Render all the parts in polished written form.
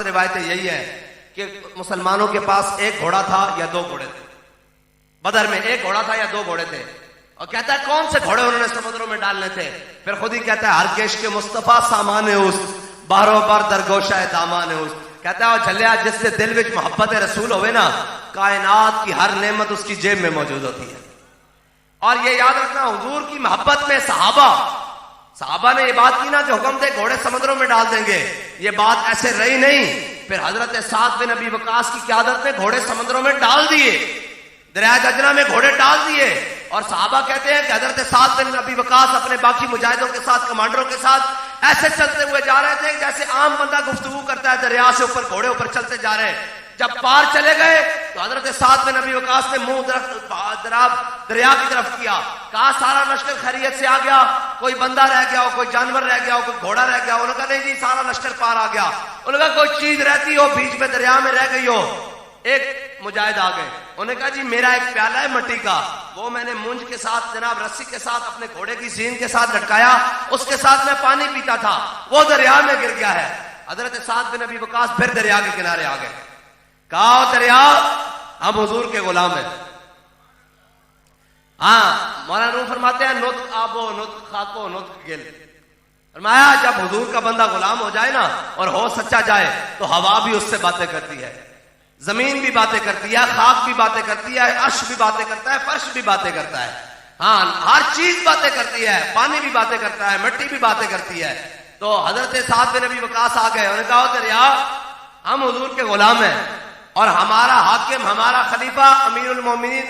रिवायतें यही है कि मुसलमानों के पास एक घोड़ा था या दो घोड़े थे। बदर में एक घोड़ा था या दो घोड़े थे। और कहता है कौन से घोड़े उन्होंने समुद्रों में डालने थे। फिर खुद ही कहता है हर केश के मुस्तफा सामान उस बारो बार दरगोशा है दामान उस। कहता है झलिया जिससे दिल विच मोहब्बत रसूल होवे ना, कायनात की हर नेमत उसकी जेब में मौजूद होती है। और ये याद रखना, हुजूर की मोहब्बत में सहाबा ने ये बात की ना कि हुक्म दे घोड़े समुद्रों में डाल देंगे, ये बात ऐसे रही नहीं। फिर हजरत साद बिन अबी वकास की क़यादत में घोड़े समुद्रों में डाल दिए, दरिया गजना में घोड़े डाल दिए। और सहाबा कहते हैं कि हजरत साद बिन अबी वकास अपने बाकी मुजाहिदों के साथ, कमांडरों के साथ ऐसे चलते हुए जा रहे थे जैसे आम बंदा गुफ्तगू करता है, दरिया से ऊपर घोड़े ऊपर चलते जा रहे हैं। जब पार चले गए तो हजरत साद बिन अबी वकास ने मुंह दरिया की तरफ किया, कहा सारा लश्कर खैरियत से आ गया, कोई बंदा रह गया हो, कोई जानवर रह गया हो, कोई घोड़ा रह गया हो। उन्होंने कहा नहीं जी सारा लश्कर पार आ गया। उन्होंने कहा कोई चीज रहती हो बीच में दरिया में रह गई हो। एक मुजाहिद आ गए, उन्होंने कहा जी मेरा एक प्याला है मिट्टी का, वो मैंने मूंज के साथ जनाब रस्सी के साथ अपने घोड़े की सीन के साथ लटकाया, उसके साथ मैं पानी पीता था, वो दरिया में गिर गया है। हजरत साद बिन अबी वकास फिर दरिया के किनारे आ गए, कहा दरिया हम हुजूर के गुलाम हैं। हाँ मौलाना रूह फरमाते हैं नुत्क आबो नुत्क खाको नुत्क गिल। फरमाया जब हुजूर का बंदा गुलाम हो जाए ना और हो सच्चा जाए तो हवा भी उससे बातें करती है, जमीन भी बातें करती है, खाक भी बातें करती है, अर्श भी बातें करता है, फर्श भी बातें करता है। हाँ हर चीज बातें करती है, पानी भी बातें करता है, मिट्टी भी बातें करती है। तो हजरत साद बिन अबी वकास आ गए, उन्होंने कहा दरिया हम हुजूर के गुलाम हैं और हमारा हाकिम, हमारा खलीफा अमीरुल मोमिनीन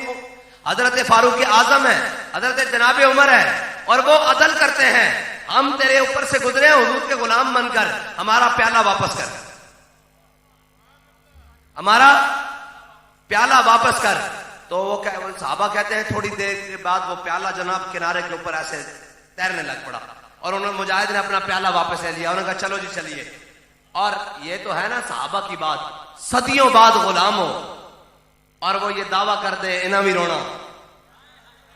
हजरत फारूक आजम है, हजरत जनाब उमर है और वो अदल करते हैं। हम तेरे ऊपर से गुजरे हुजूर के गुलाम बनकर, हमारा प्याला वापस कर, हमारा प्याला वापस कर। तो वो साहबा कहते हैं थोड़ी देर के बाद वो प्याला जनाब किनारे के ऊपर ऐसे तैरने लग पड़ा और उन्होंने मुजाहिद ने अपना प्याला वापस ले लिया। उन्होंने कहा चलो जी चलिए। और ये तो है ना साहबा की बात, सदियों बाद गुलाम हो और वो ये दावा कर दे इना भी रोना,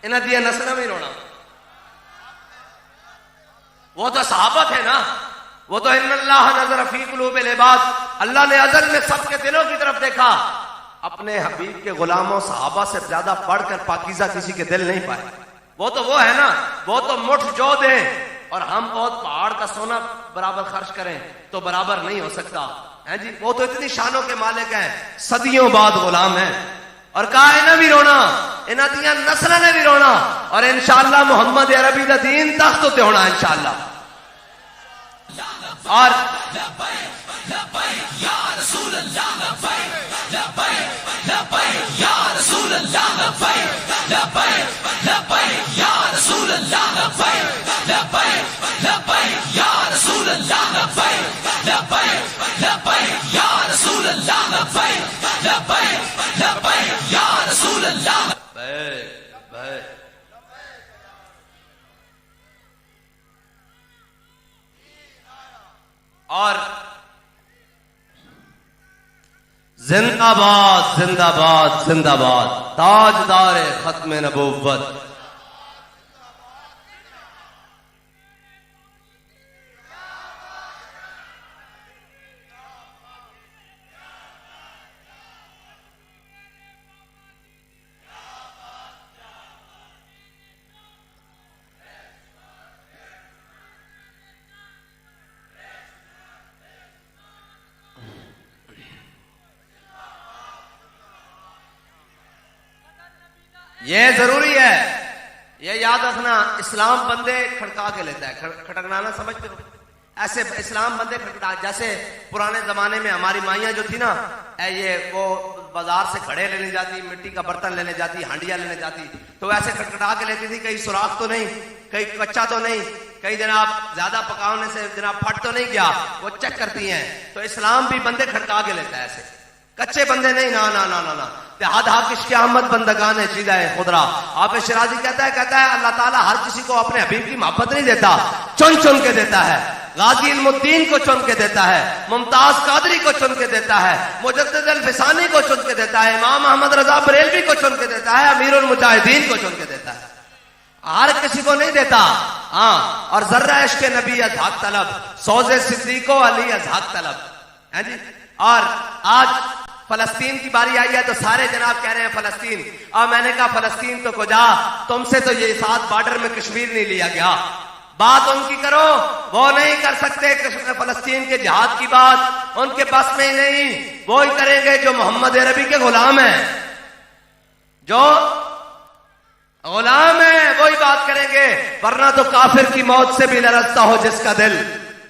इना दिया नस्ल भी रोना। वो तो सहाबा थे ना, वो तो इन्नल्लाह नज़र फी क़ुलूबिल इबाद, अल्लाह ने अज़ल में सबके दिलों की तरफ देखा। अपने हबीब के गुलामों सहाबा से ज्यादा पढ़कर पाकीज़ा किसी के दिल नहीं पाए। वो तो वो है ना, वो तो मुठ जो दे और हम बहुत पहाड़ का सोना बराबर खर्च करें तो बराबर नहीं हो सकता है जी। वो तो इतनी शानों के मालिक हैं, सदियों बाद गुलाम हैं। और कहा इन्हें भी रोना, इन्हें दिया नस्ल ने भी रोना और इंशाअल्लाह मोहम्मद अरबी का दीन तख्त ते होना इंशाअल्लाह। और और जिंदाबाद जिंदाबाद जिंदाबाद ताजदार खत्म नबूवत। ये जरूरी है, ये याद रखना, इस्लाम बंदे खड़का के लेता है। खटकनाना समझते हो? ऐसे इस्लाम बंदे खटका, जैसे पुराने जमाने में हमारी माइयां जो थी ना, ये वो बाजार से घड़े लेने जाती, मिट्टी का बर्तन लेने जाती, हांडिया लेने जाती, तो ऐसे खटखटा के लेती थी, कहीं सुराख तो नहीं, कहीं कच्चा तो नहीं, कहीं जनाब ज्यादा पकाने से जनाब फट तो नहीं गया, वो चेक करती हैं। तो इस्लाम भी बंदे खटका के लेता है, ऐसे कच्चे बंदे नहीं। ना ना ना ना ना, किसकी अहमद बंदगान है चीजा है खुदरा। आप शिराजी कहता है अल्लाह ताला हर किसी को अपने हबीब की मोहब्बत नहीं देता, चुन चुन के देता है। गाजी इल्मुद्दीन को चुन के देता है, मुमताज कादरी को चुन के देता है, मुजद्दिद अल-फिसानी को चुन के देता है, इमाम अहमद रजा बरेलवी को चुन के देता है, अमीरुल मुजाहिदीन को चुन के देता है। हर किसी को नहीं देता। हाँ, और जर्रा इश्क़ नबी अज़हाक तलब, सौज़े सिद्दीको अली अज़हाक तलब है जी। और आज फलस्तीन की बारी आई है तो सारे जनाब कह रहे हैं फलस्तीन। और मैंने कहा फलस्तीन तो कुजा, तुमसे तो ये 7 बॉर्डर में कश्मीर नहीं लिया गया। बात उनकी करो, वो नहीं कर सकते फलस्तीन के जिहाद की बात, उनके पास में ही नहीं। वो ही करेंगे जो मोहम्मद अरबी के गुलाम हैं, जो गुलाम है वही बात करेंगे, वरना तो काफिर की मौत से भी लरजता हो जिसका दिल।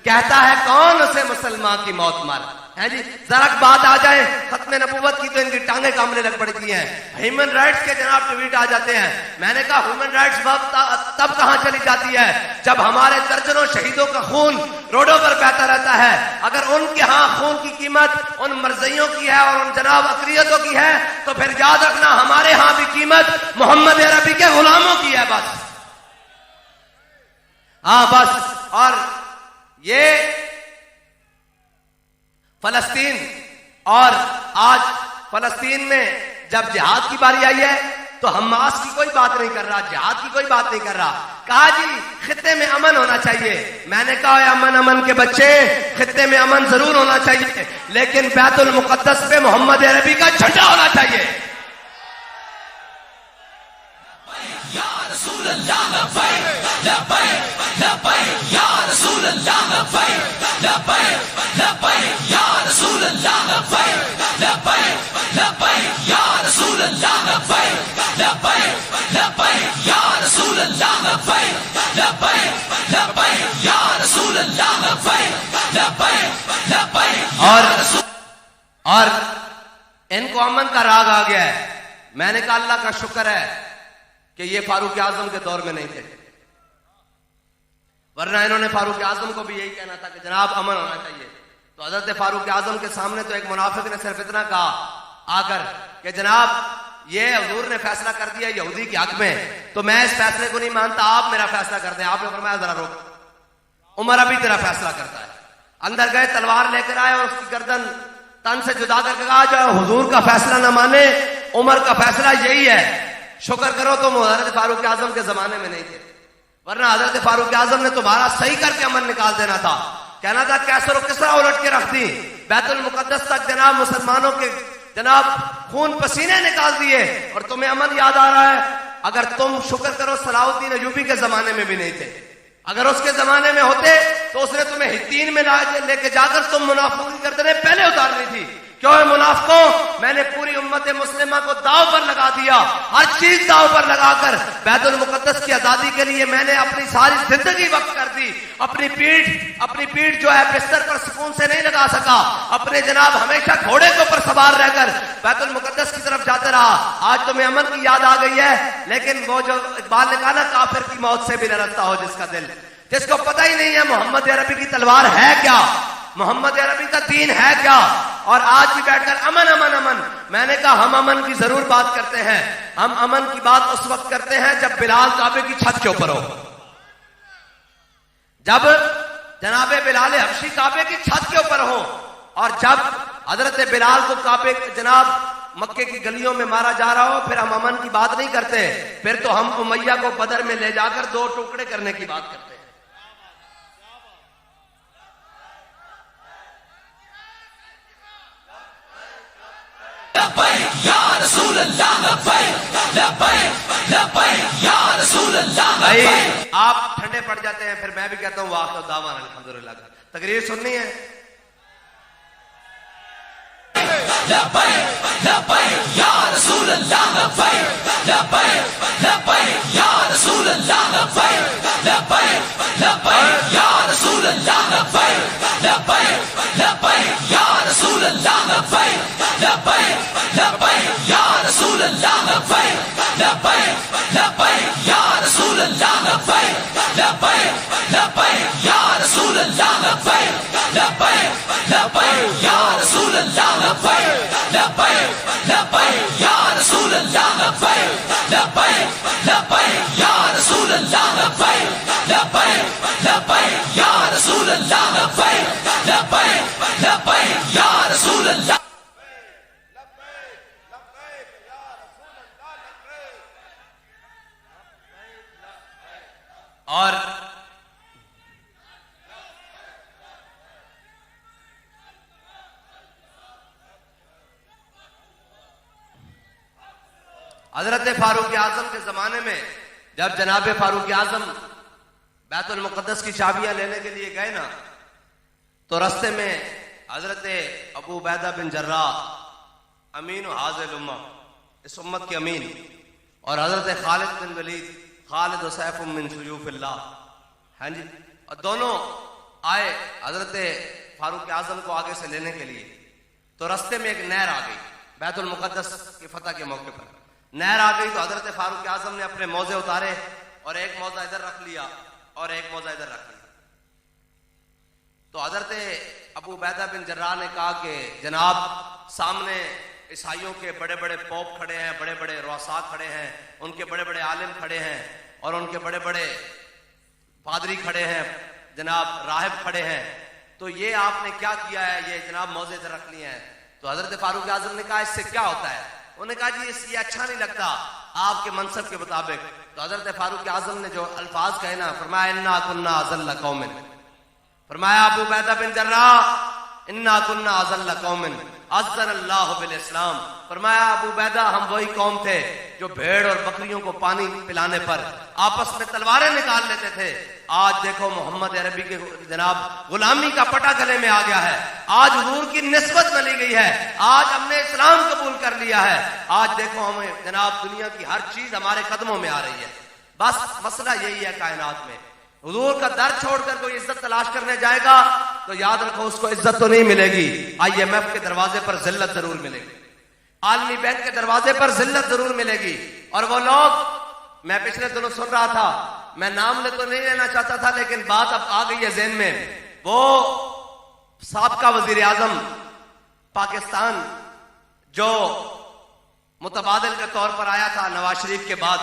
कहता है कौन उसे मुसलमान की मौत मार है जी। जरा बात आ जाए खत्म नबूवत की तो इनकी टांगे कामने लग पड़ती हैं। ह्यूमन राइट्स के जनाब ट्वीट आ जाते हैं। मैंने कहा ह्यूमन राइट्स तब कहां चली जाती है जब हमारे दर्जनों शहीदों का खून रोडों पर बहता रहता है। अगर उनके यहां खून की कीमत उन मर्जियों की है और उन जनाब अकलियतों की है तो फिर याद रखना हमारे यहां भी कीमत मोहम्मद अरबी के गुलामों की है। बस हाँ बस। और ये फलस्तीन, और आज फलस्तीन में जब जिहाद की बारी आई है तो हमास की कोई बात नहीं कर रहा, जिहाद की कोई बात नहीं कर रहा। कहा जी खित्ते में अमन होना चाहिए। मैंने कहा अमन के बच्चे, खित्ते में अमन जरूर होना चाहिए, लेकिन बैतुल मुकद्दस पे मोहम्मद अरबी का झंडा होना चाहिए। और इनको अमन का राग आ गया है। मैंने कहा अल्लाह का शुक्र है कि ये फारूक आजम के दौर में नहीं थे, वरना इन्होंने फारूक आजम को भी यही कहना था कि जनाब अमन होना चाहिए। तो हजरत फारूक आजम के सामने तो एक मुनाफिक ने सिर्फ इतना कहा आकर कि जनाब ये हुजूर ने फैसला कर दिया यहूदी के हक में, तो मैं इस फैसले को नहीं मानता, आप मेरा फैसला कर दें। आपने फरमाया जरा रोक, उमर अभी तेरा फैसला करता है। अंदर गए, तलवार लेकर आए और उसकी गर्दन तन से जुदा करके कहा जो हुजूर का फैसला न माने, उमर का फैसला यही है। शुक्र करो तुम हजरत फारूक आजम के जमाने में नहीं थे, वरना हजरत फारूक आजम ने तुम्हारा सही करके अमन निकाल देना था। कहना था कैसर किसरा उलट के रख दी, बैतुल मुकद्दस तक जनाब मुसलमानों के जनाब खून पसीने निकाल दिए और तुम्हें अमन याद आ रहा है। अगर तुम शुक्र करो सलाहुद्दीन अयूबी के जमाने में भी नहीं थे, अगर उसके जमाने में होते तो उसने तुम्हें हित्तीन में लेके जाकर तुम मुनाफिकों की गर्दनें पहले उतारनी थी। क्यों है मुनाफिकों, मैंने पूरी उम्मत मुस्लिमा को दाव पर लगा दिया, हर चीज दाव पर लगाकर बैतुल मुकद्दस की आजादी के लिए मैंने अपनी सारी जिंदगी वक्त कर दी। अपनी पीठ जो है बिस्तर पर सुकून से नहीं लगा सका, अपने जनाब हमेशा घोड़े के ऊपर सवार रहकर बैतुल मुकद्दस की तरफ जाते रहा। आज तुम्हें अमन की याद आ गई है, लेकिन वो जो इकबाल ने कहा ना काफिर की मौत से भी लड़ता हो जिसका दिल, जिसको पता ही नहीं है मोहम्मद अरबी की तलवार है क्या, मोहम्मद अरबी का दीन है क्या, और आज भी बैठकर अमन अमन अमन। मैंने कहा हम अमन की जरूर बात करते हैं, हम अमन की बात उस वक्त करते हैं जब बिलाल काबे की छत के ऊपर हो, जब जनाबे बिलाल हबशी काबे की छत के ऊपर हो, और जब हजरत बिलाल को काबे जनाब मक्के की गलियों में मारा जा रहा हो, फिर हम अमन की बात नहीं करते। फिर तो हम उमैया को बदर में ले जाकर 2 टुकड़े करने की बात करते हैं। भाई आप ठंडे पड़ जाते हैं, फिर मैं भी कहता हूँ वाह दावा अल्हम्दुलिल्लाह। तकरीर सुननी है, और हजरत फारूक आजम के जमाने में जब जनाब फारूक आजम बैतुल मुक़द्दस की चाबियां लेने के लिए गए ना, तो रास्ते में हजरत अबू उबैदा बिन जर्राह अमीन हाज़िल उम्मा, इस उम्मत के अमीन, और हजरत खालिद बिन वलीद खालिद व सैफ मिन सुयूफिल्लाह, हाँ जी, और दोनों आए हजरत फारूक आजम को आगे से लेने के लिए। तो रास्ते में एक नहर आ गई, बैतुल मुक़द्दस की फतह के मौके पर नहर आ गई। तो हजरत फारूक आजम ने अपने मौजे उतारे और एक मौजा इधर रख लिया और एक मौजा इधर रख लिया। तो हजरत अबू उबैदा बिन जर्राह ने कहा कि जनाब, सामने ईसाइयों के बड़े बड़े पोप खड़े हैं, बड़े बड़े रुआसा खड़े हैं, उनके बड़े बड़े आलिम खड़े हैं और उनके बड़े बड़े पादरी खड़े हैं, जनाब राहिब खड़े हैं, तो ये आपने क्या किया है, ये जनाब मौजे इधर रख लिए हैं। तो हजरत फारूक आजम ने कहा इससे क्या होता है? उन्होंने कहा जी ये अच्छा नहीं लगता आपके मनसब के मुताबिक। तो हजरत फारूक आजम ने जो अल्फाज कहे ना, फरमाया इन्ना कुन्ना अज़ल्ल कौमिन, फरमाया अबू उबैदा बिन जर्राह इन्ना कुन्ना अज़ल्ल कौमिन अज़्ज़नल्लाहु बिल इस्लाम, फरमाया अबू उबैदा हम वही कौम थे जो भेड़ और बकरियों को पानी पिलाने पर आपस में तलवारें निकाल लेते थे। आज देखो मोहम्मद अरबी के जनाब गुलामी का पटा गले में आ गया है, आज हुजूर की निस्बत मिली गई है, आज हमने इस्लाम कबूल कर लिया है, आज देखो हमें जनाब दुनिया की हर चीज हमारे कदमों में आ रही है। बस मसला यही है कायनात में, हुजूर का दर छोड़कर कोई इज्जत तलाश करने जाएगा तो याद रखो उसको इज्जत तो नहीं मिलेगी। IMF के दरवाजे पर जिल्लत जरूर मिलेगी, आलमी बैंक के दरवाजे पर जिल्लत जरूर मिलेगी। और वो लोग, मैं पिछले दिनों सुन रहा था, मैं नाम ले तो नहीं लेना चाहता था लेकिन बात अब आ गई है ज़हन में, वो साबका वजीर आजम पाकिस्तान जो मुतबादिल के तौर पर आया था नवाज शरीफ के बाद,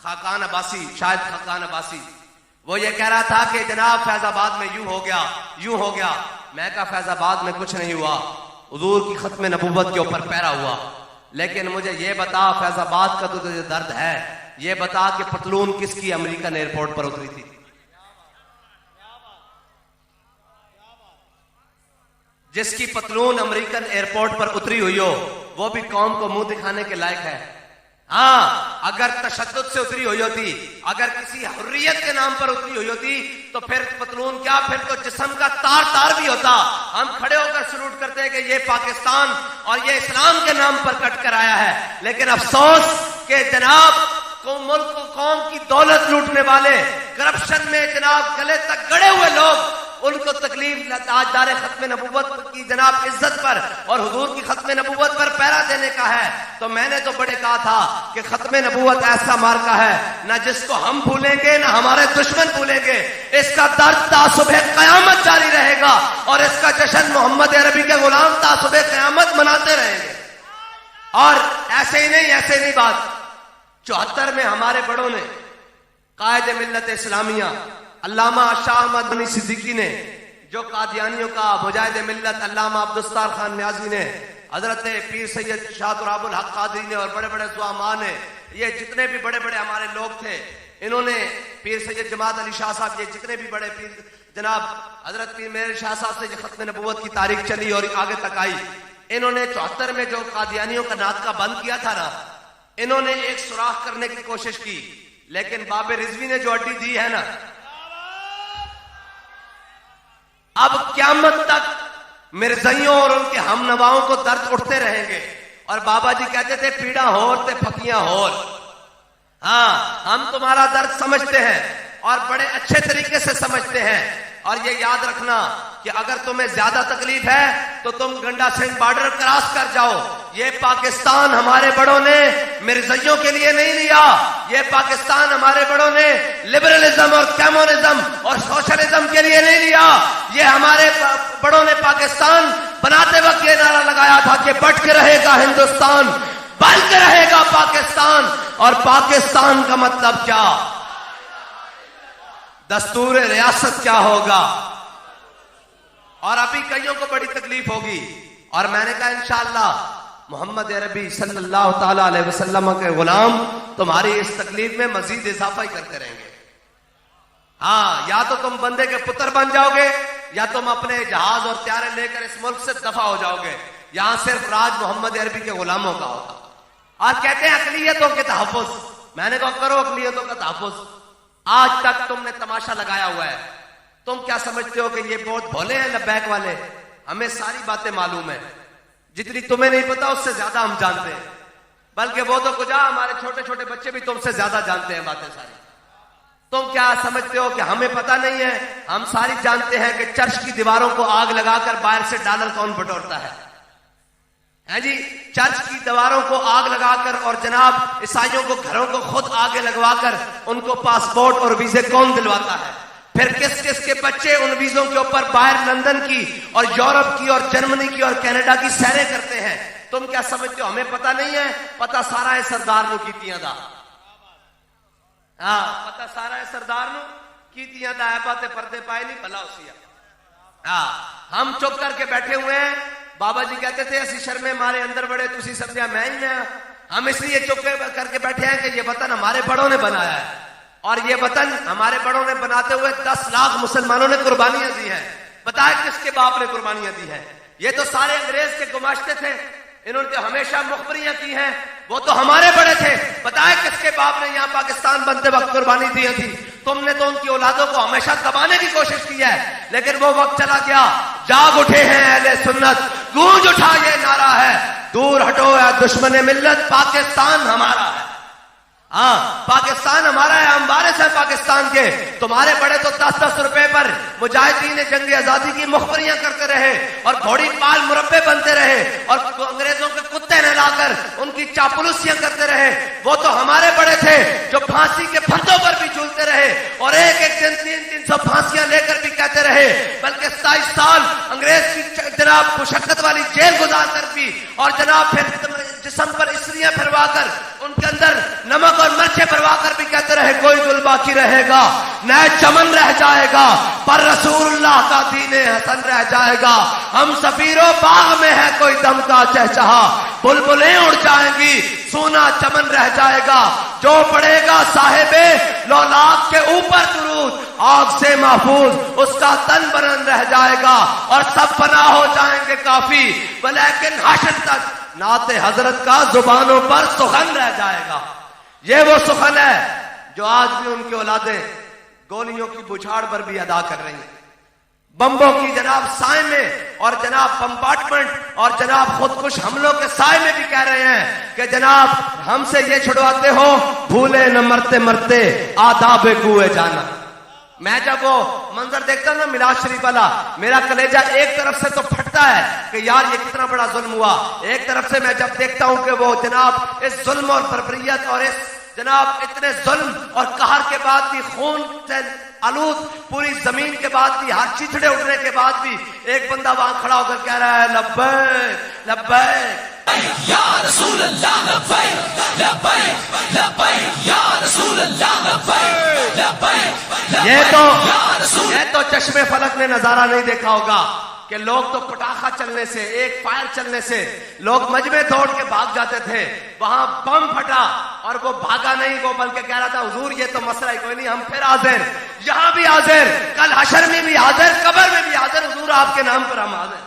खाकान अब्बासी, शायद खाकान अब्बासी, वो ये कह रहा था कि जनाब फैजाबाद में यूं हो गया, यूं हो गया। मैं कहा फैजाबाद में कुछ नहीं हुआ, हुजूर की खत्म नबूवत के ऊपर पैरा हुआ। लेकिन मुझे ये बता फैजाबाद का तो तुझे दर्द है, ये बता कि पतलून किसकी अमेरिकन एयरपोर्ट पर उतरी थी? जिसकी पतलून अमेरिकन एयरपोर्ट पर उतरी हुई हो वो भी कौम को मुंह दिखाने के लायक है। हाँ, अगर तशद्दुद से उतरी हुई होती, अगर किसी हुर्रियत के नाम पर उतरी हुई होती तो फिर पतलून क्या, फिर तो जिस्म का तार तार भी होता। हम खड़े होकर सलूट करते हैं कि ये पाकिस्तान और ये इस्लाम के नाम पर कट कर आया है। लेकिन अफसोस के जनाब को मुल्क को कौम की दौलत लूटने वाले, करप्शन में जनाब गले तक गड़े हुए लोग, उनको तकलीफ ताजदार खत्म नबूवत की जनाब इज्जत पर और हुजूर की खत्म नबूवत पर पैरा देने का है। तो मैंने तो बड़े कहा था कि खत्म नबूवत ऐसा मार्का है ना जिसको हम भूलेंगे ना हमारे दुश्मन भूलेंगे। इसका दर्द तासुबह कयामत जारी रहेगा और इसका जश्न मोहम्मद अरबी के गुलाम तासुबह कयामत मनाते रहेंगे। और ऐसे ही नहीं बात, 74 में हमारे बड़ों ने, कायदे मिल्लत इस्लामिया अल्लामा शाह अहमद गनी सिद्दीकी ने, जो कादियानियों का मुजाहिद मिल्लत अल्लामा अब्दुस्तार खान न्याजी ने, हजरत पीर सैयद शाह तुराबुल हक कादरी ने और बड़े बड़े दुआमा ने, ये जितने भी बड़े बड़े हमारे लोग थे, इन्होंने पीर सैयद जमात अली शाह साहब, ये जितने भी बड़े पीर जनाब हजरत पीर मेरे शाह साहब से खत्म नबूवत की तारीख चली और आगे तक आई, इन्होंने 74 में जो कादियानियों का नातका बंद किया था ना, इन्होंने एक सुराख करने की कोशिश की, लेकिन बाबे रिजवी ने जो अड्डी दी है ना, अब क्यामत तक मिर्जाइयों और उनके हमनवाओं को दर्द उठते रहेंगे। और बाबा जी कहते थे पीड़ा होर ते फकियां होर। हाँ, हम तुम्हारा दर्द समझते हैं और बड़े अच्छे तरीके से समझते हैं। और ये याद रखना कि अगर तुम्हें ज्यादा तकलीफ है तो तुम गंडा सिंह बॉर्डर क्रॉस कर जाओ। ये पाकिस्तान हमारे बड़ों ने मिर्जाइयों के लिए नहीं लिया, ये पाकिस्तान हमारे बड़ों ने लिबरलिज्म और कम्युनिज्म और सोशलिज्म के लिए नहीं लिया। ये हमारे बड़ों ने पाकिस्तान बनाते वक्त ये नारा लगाया था कि बट के रहेगा हिंदुस्तान, बल के रहेगा पाकिस्तान। और पाकिस्तान का मतलब क्या, दस्तूर रियासत क्या होगा। और अभी कईयों को बड़ी तकलीफ होगी और मैंने कहा इंशाअल्लाह मोहम्मद अरबी सल्लल्लाहु ताला अलैहि वसल्लम के गुलाम तुम्हारी इस तकलीफ में मजीद इजाफा ही करते रहेंगे। हाँ, या तो तुम बंदे के पुत्र बन जाओगे या तुम अपने जहाज और त्यारे लेकर इस मुल्क से दफा हो जाओगे। यहां सिर्फ राज मोहम्मद अरबी के गुलामों का होगा। और कहते हैं अकलियतों के तहफ़्फ़ुज़। मैंने कहा करो अकलियतों का तहफ़्फ़ुज़। आज तक तुमने तमाशा लगाया हुआ है। तुम क्या समझते हो कि ये बहुत भोले हैं लब्बैक वाले? हमें सारी बातें मालूम है, जितनी तुम्हें नहीं पता उससे ज्यादा हम जानते हैं। बल्कि वो तो कुछ हमारे छोटे छोटे बच्चे भी तुमसे ज्यादा जानते हैं बातें सारी। तुम क्या समझते हो कि हमें पता नहीं है? हम सारी जानते हैं कि चर्च की दीवारों को आग लगाकर बाहर से डॉलर कौन बटोरता है जी? चर्च की दीवारों को आग लगाकर और जनाब ईसाइयों को घरों को खुद आगे लगवाकर उनको पासपोर्ट और वीजे कौन दिलवाता है? फिर किस किस के बच्चे उन वीजों के ऊपर बाहर लंदन की और यूरोप की और जर्मनी की और कनाडा की सैरें करते हैं? तुम क्या समझते हो हमें पता नहीं है? पता सारा है सरदार नु कीतियां दा। हाँ, पता सारा है सरदार नु कीतियां दा है। बातें पर्दे पाए नहीं भला उसिया। हाँ, हम चुप करके बैठे हुए हैं। बाबा जी कहते थे असि शर्मे मारे अंदर बड़े, तुसी समझा मैं ही मैं। हम इसलिए चुप करके बैठे हैं कि ये वतन हमारे बड़ों ने बनाया है और ये वतन हमारे बड़ों ने बनाते हुए 10 लाख मुसलमानों ने कुर्बानियां दी हैं। बताए किसके बाप ने कुर्बानियां दी हैं? ये तो सारे अंग्रेज के गुमाश्ते थे, इन्होंने तो हमेशा मुखबरियां की हैं। वो तो हमारे बड़े थे। बताए किसके बाप ने यहाँ पाकिस्तान बनते वक्त कुर्बानी दी थी? तुमने तो उनकी औलादों को हमेशा दबाने की कोशिश की है, लेकिन वो वक्त चला गया। जाग उठे हैं अहले सुन्नत, गूंज उठा ये नारा है, दूर हटो या दुश्मन मिल्लत, पाकिस्तान हमारा है। हाँ, पाकिस्तान हमारा है, हम वारिस हैं पाकिस्तान के। तुम्हारे बड़े तो 10-10 रुपए पर मुजाहिदीन जंग आजादी की मुखबरियां करते रहे और घोड़ी पाल मुरब्बे बनते रहे और अंग्रेजों के कुत्ते नहलाकर उनकी चापलूसियां करते रहे। वो तो हमारे बड़े थे जो फांसी के फंदों पर भी झूलते रहे और एक एक दिन 300 फांसियां लेकर भी कहते रहे। बल्कि 27 साल अंग्रेज की जनाब मुशक्कत वाली जेल गुजार कर भी और जनाब फिर जिस्म पर इस्त्रियां फिरवा कर उनके अंदर नमक और मिर्चें भरवा कर भी कहते रहे कोई गुल बाकी रहेगा, नए चमन रह जाएगा, पर रसूलुल्लाह का दीने हसन रह जाएगा। हम सफीरों बाग में है कोई दम का चहचहा, बुलबुलें उड़ जाएंगी, सोना चमन रह जाएगा। जो पड़ेगा साहिबे लौलाक के ऊपर दुरूद, आग से महफूज उसका तन बनन रह जाएगा और सब फना हो जाएंगे काफी, वलेकिन हश्र तक नाते हजरत का जुबानों पर सुखन रह जाएगा। ये वो सुखन है जो आज भी उनकी औलादें गोलियों की बुछाड़ पर भी अदा कर रही हैं, बम्बों की जनाब साए में और जनाब बम्बार्टमेंट और जनाब खुदकुश हमलों के साए में भी कह रहे हैं कि जनाब हमसे ये छुड़वाते हो, भूले न मरते मरते आदाब कुए जाना। मैं जब वो मंजर देखता हूं ना मिलाद शरीफ वाला, मेरा कलेजा एक तरफ से तो फटता है कि यार ये कितना बड़ा जुल्म हुआ। एक तरफ से मैं जब देखता हूं कि वो जनाब इस जुल्म और बर्बरियत और इस जनाब इतने जुल्म और कहर के बाद भी, खून से आलूद पूरी जमीन के बाद भी, हाथ चिथड़े उठने के बाद भी एक बंदा वहां खड़ा होकर कह रहा है लब्बैक लब्बैक या रसूल अल्लाह, लब्बैक लब्बैक लब्बैक या रसूल अल्लाह, लब्बैक लब्बैक। ये तो चश्मे फलक ने नजारा नहीं देखा होगा कि लोग तो पटाखा चलने से, एक फायर चलने से लोग मजमे दौड़ के भाग जाते थे। वहां बम फटा और वो भागा नहीं, वो बल्कि कह रहा था हुजूर ये तो मसला ही कोई नहीं, हम फिर हाजिर, यहां भी हाजिर, कल हशर में भी हाजिर, कब्र में भी हाजिर, हुजूर आपके नाम पर हम हाजिर।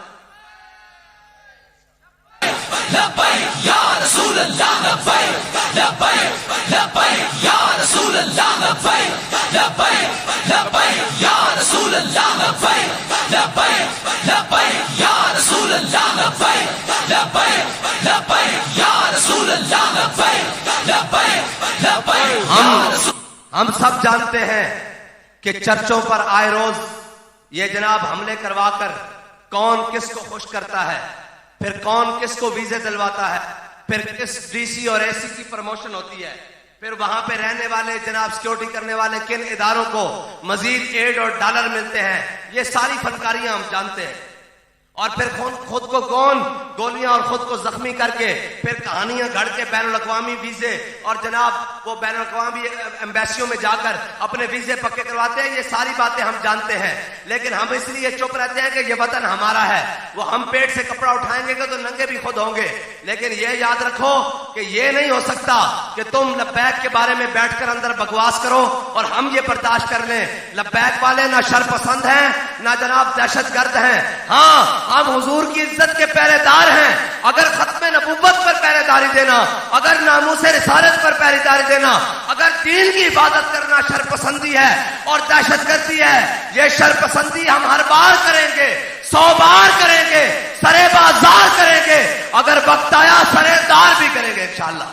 लब्बैक या रसूल अल्लाह, लब्बैक लब्बैक लब्बैक या रसूल अल्लाह, लब्बैक लब्बैक लब्बैक या रसूल अल्लाह, लब्बैक लब्बैक लब्बैक या रसूल अल्लाह, लब्बैक लब्बैक लब्बैक या रसूल अल्लाह, लब्बैक लब्बैक लब्बैक। हम सब जानते हैं कि चर्चों पर आए रोज ये जनाब हमले करवाकर कौन किसको खुश करता है, फिर कौन किसको वीजे दिलवाता है, फिर किस डीसी और एसी की प्रमोशन होती है, फिर वहां पे रहने वाले जनाब सिक्योरिटी करने वाले किन इदारों को मजीद एड और डॉलर मिलते हैं, ये सारी फनकारियां हम जानते हैं। और फिर खुद को कौन गोलियां और खुद को जख्मी करके फिर कहानियां गढ़ के बैनुल अक़वामी वीजे और जनाब वो बैनुल अक़वामी एम्बेसियों में जाकर अपने वीजे पक्के करवाते हैं, ये सारी बातें हम जानते हैं। लेकिन हम इसलिए चुप रहते हैं कि ये वतन हमारा है। वो हम पेट से कपड़ा उठाएंगे तो नंगे भी खुद होंगे, लेकिन ये याद रखो कि ये नहीं हो सकता कि तुम लब्बैक के बारे में बैठकर अंदर बकवास करो और हम ये बर्दाश्त कर लें। लब्बैक वाले ना शर पसंद हैं ना जनाब दहशत गर्द हैं। हाँ, हम हुजूर की इज्जत के पहरेदार हैं। अगर खत्मे नबुव्वत पर पहरेदारी देना, अगर नामूसे रिसालत पर पहरेदारी देना, अगर दीन की इबादत करना शरपसंदी है और दहशतगर्दी है, ये शरपसंदी हम हर बार करेंगे, 100 बार करेंगे, सरे बाजार करेंगे, अगर वक्त आया सरेदार भी करेंगे इंशाअल्लाह।